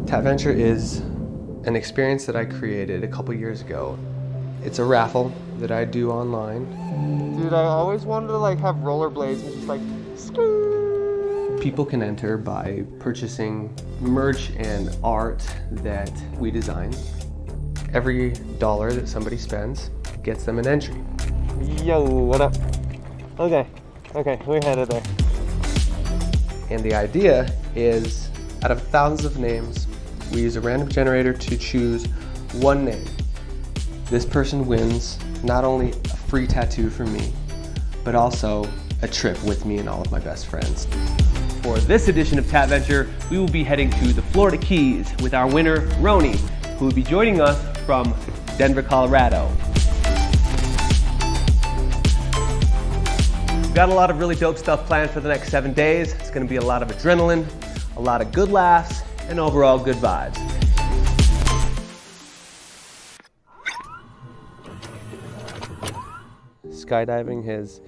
Tatventure is an experience that I created a couple years ago. It's a raffle that I do online. Dude, I always wanted to like have rollerblades and just like skoo. People can enter by purchasing merch and art that we design. Every dollar that somebody spends gets them an entry. Yo, what up? Okay, we're headed there. And the idea is, out of thousands of names, we use a random generator to choose one name. This person wins not only a free tattoo from me, but also a trip with me and all of my best friends. For this edition of Tatventure, we will be heading to the Florida Keys with our winner, Roni, who will be joining us from Denver, Colorado. We've got a lot of really dope stuff planned for the next 7 days. It's going to be a lot of adrenaline, a lot of good laughs, and overall good vibes. Skydiving has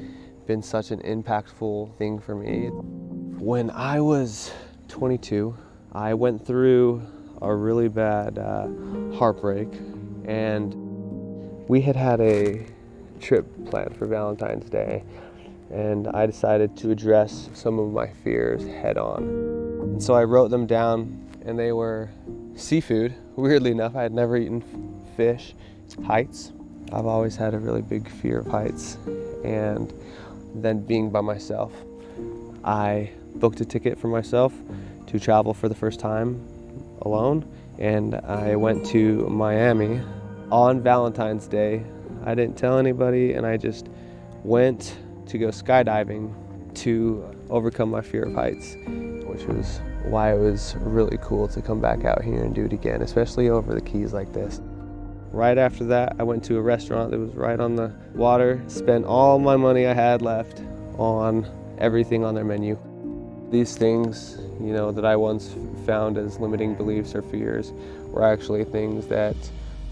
been such an impactful thing for me. When I was 22, I went through a really bad heartbreak, and we had a trip planned for Valentine's Day, and I decided to address some of my fears head on. And so I wrote them down, and they were seafood. Weirdly enough, I had never eaten fish. Heights. I've always had a really big fear of heights. And then being by myself. I booked a ticket for myself to travel for the first time alone, and I went to Miami on Valentine's Day. I didn't tell anybody, and I just went to go skydiving to overcome my fear of heights, which was why it was really cool to come back out here and do it again, especially over the Keys like this. Right after that, I went to a restaurant that was right on the water, spent all my money I had left on everything on their menu. These things, that I once found as limiting beliefs or fears were actually things that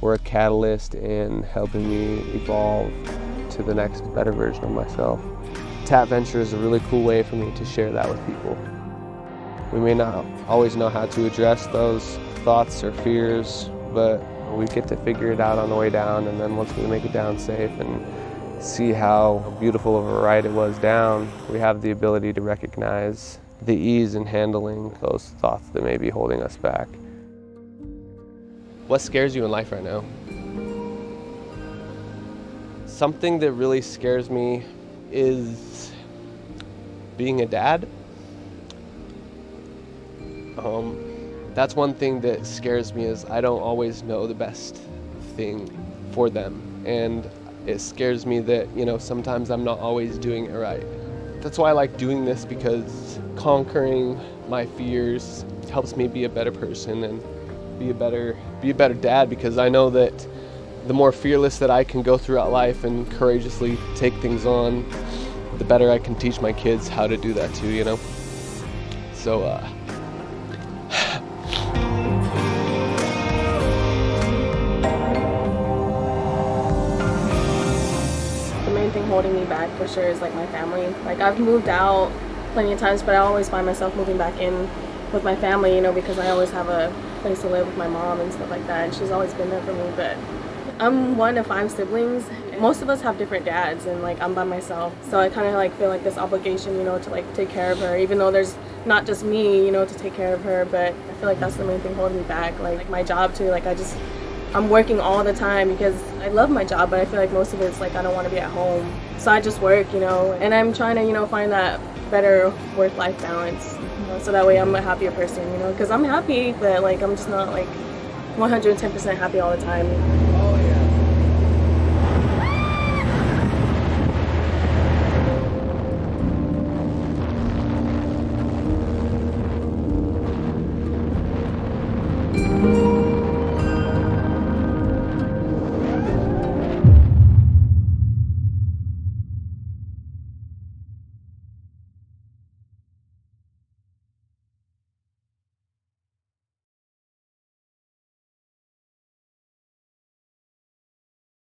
were a catalyst in helping me evolve to the next better version of myself. Tatventure is a really cool way for me to share that with people. We may not always know how to address those thoughts or fears, but we get to figure it out on the way down, and then once we make it down safe and see how beautiful of a ride it was down, we have the ability to recognize the ease in handling those thoughts that may be holding us back. What scares you in life right now? Something that really scares me is being a dad. That's one thing that scares me, is I don't always know the best thing for them. And it scares me that, sometimes I'm not always doing it right. That's why I like doing this, because conquering my fears helps me be a better person and be a better dad, because I know that the more fearless that I can go throughout life and courageously take things on, the better I can teach my kids how to do that too, So, thing holding me back for sure is like my family. Like, I've moved out plenty of times, but I always find myself moving back in with my family, because I always have a place to live with my mom and stuff like that, and she's always been there for me. But I'm one of 5 siblings. Most of us have different dads, and like I'm by myself, so I kind of like feel like this obligation, to like take care of her, even though there's not just me, to take care of her. But I feel like that's the main thing holding me back. Like my job too, like I'm working all the time because I love my job, but I feel like most of it's like I don't want to be at home. So I just work, and I'm trying to, find that better work-life balance, so that way I'm a happier person, because I'm happy, but like I'm just not like 110% happy all the time.